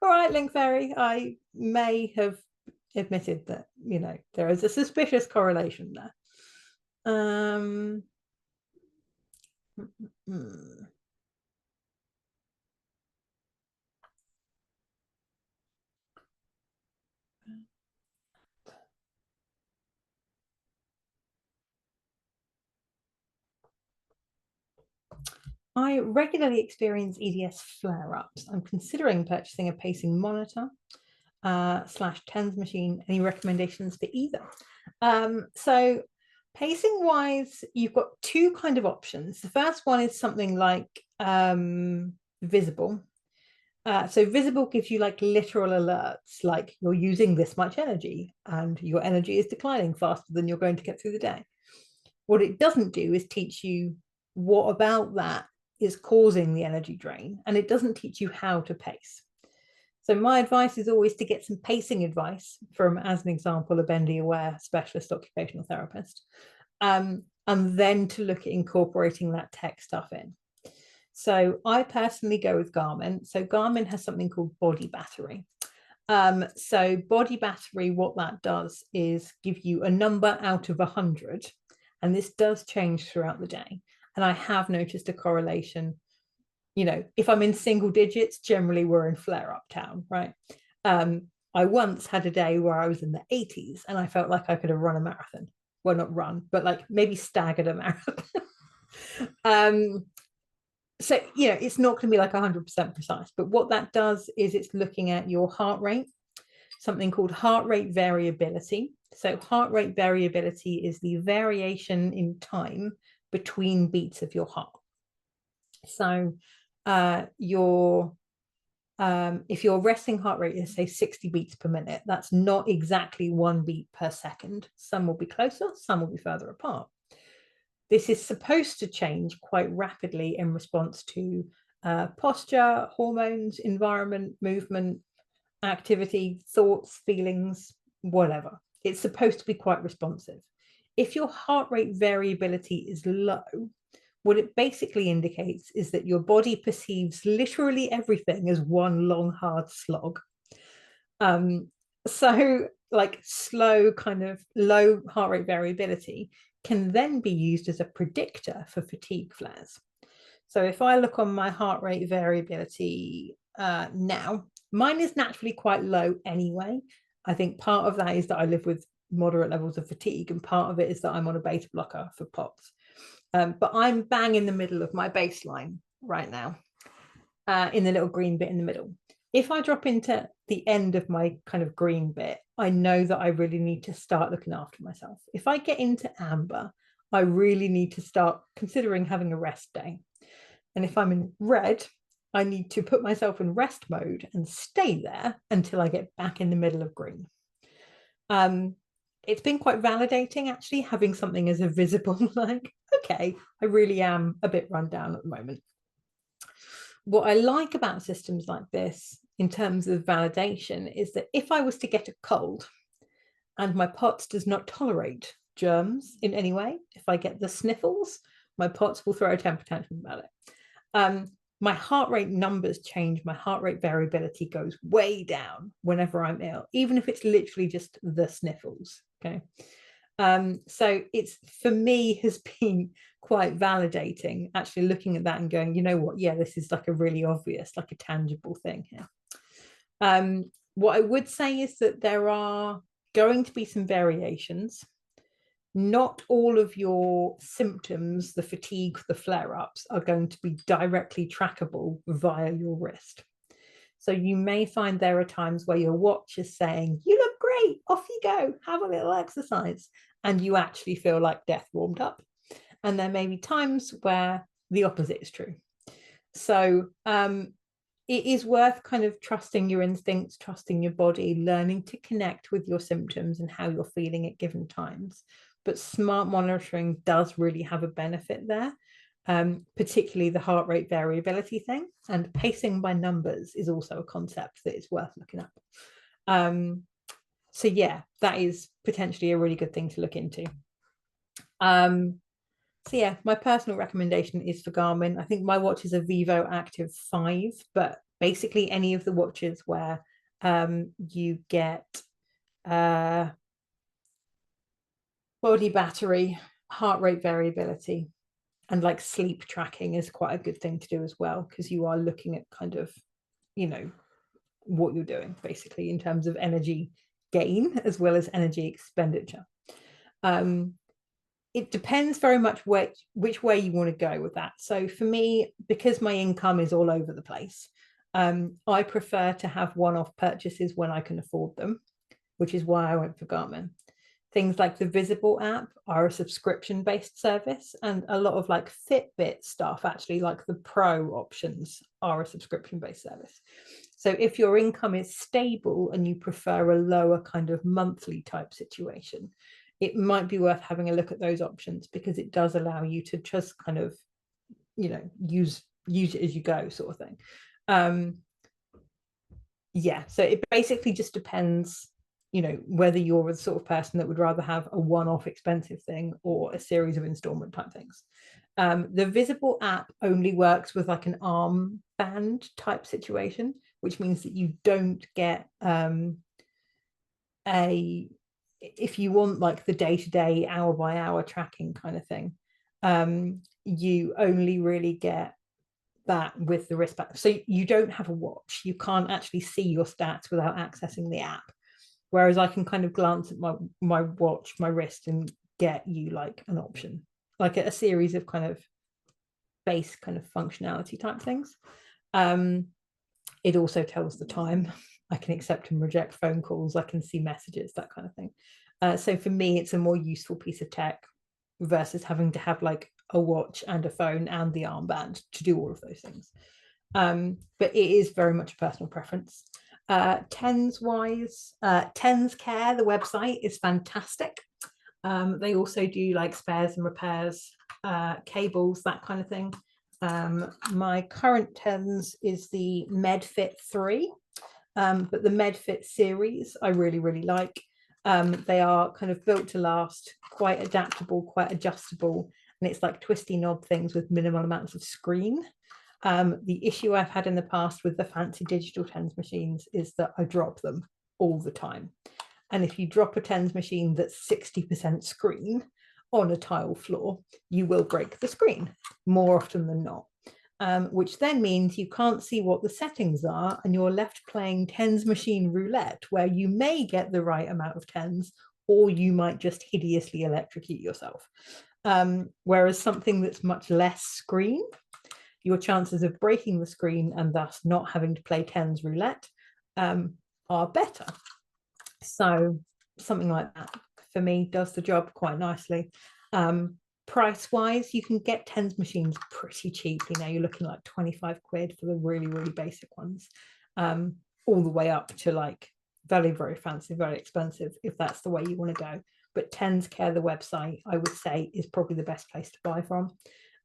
All right, LinkFairy. I may have admitted that there is a suspicious correlation there. I regularly experience EDS flare-ups. I'm considering purchasing a pacing monitor / TENS machine. Any recommendations for either? So pacing wise, you've got two kind of options. The first one is something like visible. So visible gives you like literal alerts, like you're using this much energy and your energy is declining faster than you're going to get through the day. What it doesn't do is teach you what about that is causing the energy drain, and it doesn't teach you how to pace. So my advice is always to get some pacing advice from, as an example, a bendy aware specialist occupational therapist, and then to look at incorporating that tech stuff in. So I personally go with Garmin. So Garmin has something called body battery. So body battery, what that does is give you a number out of 100, and this does change throughout the day. And I have noticed a correlation. You know, if I'm in single digits, generally we're in flare-up town, right? I once had a day where I was in the 80s and I felt like I could have run a marathon. Well, not run, but like maybe staggered a marathon. So, you know, it's not going to be like 100% precise, but what that does is it's looking at your heart rate, something called heart rate variability. So heart rate variability is the variation in time between beats of your heart. So if your resting heart rate is, say, 60 beats per minute, that's not exactly 1 beat per second. Some will be closer, some will be further apart. This is supposed to change quite rapidly in response to posture, hormones, environment, movement, activity, thoughts, feelings, whatever. It's supposed to be quite responsive. If your heart rate variability is low, what it basically indicates is that your body perceives literally everything as one long, hard slog. So like slow, kind of low heart rate variability can then be used as a predictor for fatigue flares. So if I look on my heart rate variability now, mine is naturally quite low anyway. I think part of that is that I live with moderate levels of fatigue, and part of it is that I'm on a beta blocker for POTS. But I'm bang in the middle of my baseline right now, in the little green bit in the middle. If I drop into the end of my kind of green bit, I know that I really need to start looking after myself. If I get into amber, I really need to start considering having a rest day. And if I'm in red, I need to put myself in rest mode and stay there until I get back in the middle of green. It's been quite validating, actually, having something as a visible, like, okay, I really am a bit run down at the moment. What I like about systems like this in terms of validation is that if I was to get a cold and my POTS does not tolerate germs in any way, if I get the sniffles, my POTS will throw a temper tantrum about it. My heart rate numbers change, my heart rate variability goes way down whenever I'm ill, even if it's literally just the sniffles. Okay. So it's, for me, has been quite validating actually looking at that and going, you know what, yeah, this is like a really obvious, like a tangible thing here. What I would say is that there are going to be some variations. Not all of your symptoms, the fatigue, the flare-ups, are going to be directly trackable via your wrist. So you may find there are times where your watch is saying, you look great, off you go, have a little exercise, and you actually feel like death warmed up. And there may be times where the opposite is true. So it is worth kind of trusting your instincts, trusting your body, learning to connect with your symptoms and how you're feeling at given times. But smart monitoring does really have a benefit there, particularly the heart rate variability thing. And pacing by numbers is also a concept that is worth looking up. So yeah, that is potentially a really good thing to look into. So yeah, my personal recommendation is for Garmin. I think my watch is a Vivo Active 5, but basically any of the watches where you get body battery, heart rate variability, and like sleep tracking is quite a good thing to do as well, because you are looking at kind of, you know, what you're doing basically in terms of energy gain as well as energy expenditure. it depends very much which way you want to go with that. So for me, because my income is all over the place, I prefer to have one-off purchases when I can afford them, which is why I went for Garmin. Things like the Visible app are a subscription-based service, and a lot of like Fitbit stuff, actually like the Pro options, are a subscription-based service. So if your income is stable and you prefer a lower kind of monthly type situation, it might be worth having a look at those options, because it does allow you to just kind of, you know, use it as you go, sort of thing. Yeah, so it basically just depends, you know, whether you're the sort of person that would rather have a one-off expensive thing or a series of installment type things. The Visible app only works with like an armband type situation, which means that you don't get if you want like the day-to-day, hour-by-hour tracking kind of thing, you only really get that with the wristband. So you don't have a watch. You can't actually see your stats without accessing the app. Whereas I can kind of glance at my watch, my wrist, and get you like an option, like a series of kind of base kind of functionality type things. It also tells the time. I can accept and reject phone calls. I can see messages, that kind of thing. So for me, it's a more useful piece of tech versus having to have like a watch and a phone and the armband to do all of those things. But it is very much a personal preference. TENS wise, TENS Care, the website, is fantastic. They also do like spares and repairs, cables, that kind of thing. My current TENS is the MedFit 3, but the MedFit series I really, really like. They are kind of built to last, quite adaptable, quite adjustable, and it's like twisty knob things with minimal amounts of screen. The issue I've had in the past with the fancy digital TENS machines is that I drop them all the time. And if you drop a TENS machine that's 60% screen on a tile floor, you will break the screen more often than not. Which then means you can't see what the settings are, and you're left playing TENS machine roulette, where you may get the right amount of TENS, or you might just hideously electrocute yourself. Whereas something that's much less screen, your chances of breaking the screen and thus not having to play TENS roulette are better. So something like that for me does the job quite nicely. Price wise, you can get TENS machines pretty cheaply now. You're looking like 25 quid for the really, really basic ones, all the way up to like very, very fancy, very expensive, if that's the way you want to go. But TENS Care, the website, I would say, is probably the best place to buy from.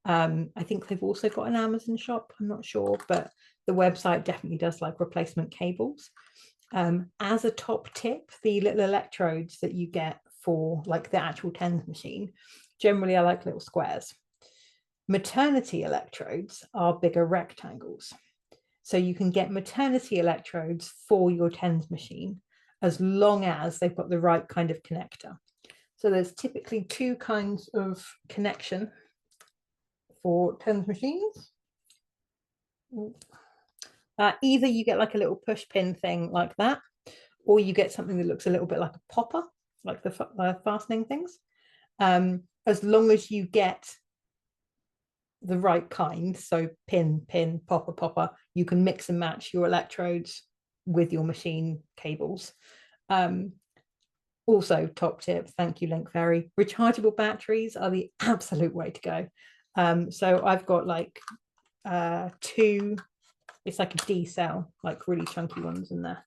I think they've also got an Amazon shop, I'm not sure, but the website definitely does like replacement cables. As a top tip, the little electrodes that you get for like the actual TENS machine, generally I like little squares. Maternity electrodes are bigger rectangles. So you can get maternity electrodes for your TENS machine as long as they've got the right kind of connector. So there's typically two kinds of connection for TENS machines. Either you get like a little push pin thing like that, or you get something that looks a little bit like a popper, like the fastening things. As long as you get the right kind, so pin, pin, popper, popper, you can mix and match your electrodes with your machine cables. Also, top tip, thank you, LinkFairy, rechargeable batteries are the absolute way to go. So I've got like two, it's like a D cell, like really chunky ones in there.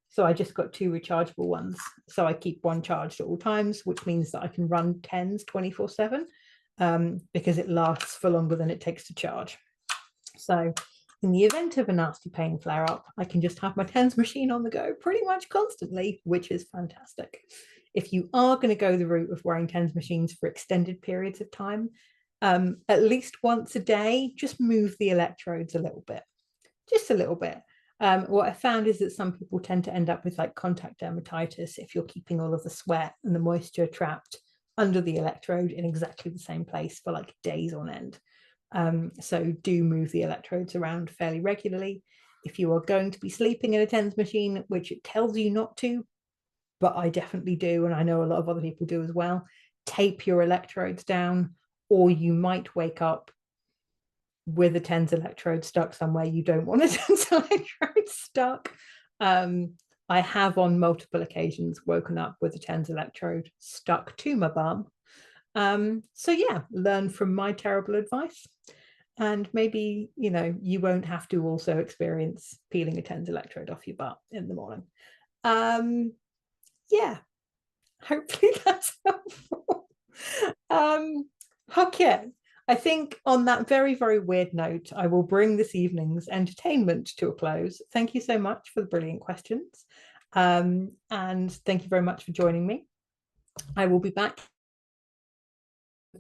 So I just got two rechargeable ones. So I keep one charged at all times, which means that I can run TENS 24/7 because it lasts for longer than it takes to charge. So in the event of a nasty pain flare up, I can just have my TENS machine on the go pretty much constantly, which is fantastic. If you are going to go the route of wearing TENS machines for extended periods of time, at least once a day, just move the electrodes a little bit, just a little bit. What I found is that some people tend to end up with like contact dermatitis if you're keeping all of the sweat and the moisture trapped under the electrode in exactly the same place for like days on end. So do move the electrodes around fairly regularly. If you are going to be sleeping in a TENS machine, which it tells you not to, but I definitely do, and I know a lot of other people do as well, tape your electrodes down, or you might wake up with a TENS electrode stuck somewhere you don't want a TENS electrode stuck. I have on multiple occasions woken up with a TENS electrode stuck to my bum. So yeah, learn from my terrible advice. And maybe, you know, you won't have to also experience peeling a TENS electrode off your butt in the morning. Yeah, hopefully that's helpful. Okay, I think on that very, very weird note, I will bring this evening's entertainment to a close. Thank you so much for the brilliant questions. And thank you very much for joining me. I will be back.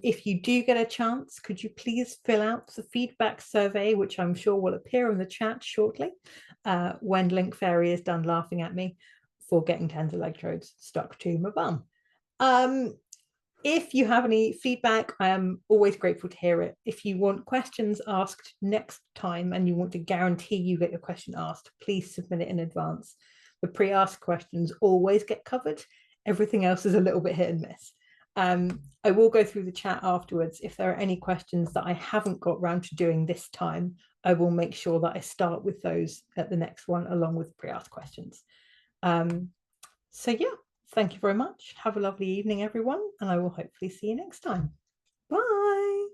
If you do get a chance, could you please fill out the feedback survey, which I'm sure will appear in the chat shortly, when LinkFairy is done laughing at me for getting TENS electrodes stuck to my bum. If you have any feedback, I am always grateful to hear it. If you want questions asked next time and you want to guarantee you get your question asked, please submit it in advance. The pre-asked questions always get covered. Everything else is a little bit hit and miss. I will go through the chat afterwards. If there are any questions that I haven't got round to doing this time, I will make sure that I start with those at the next one, along with pre-asked questions. So yeah, thank you very much. Have a lovely evening, everyone, and I will hopefully see you next time. Bye.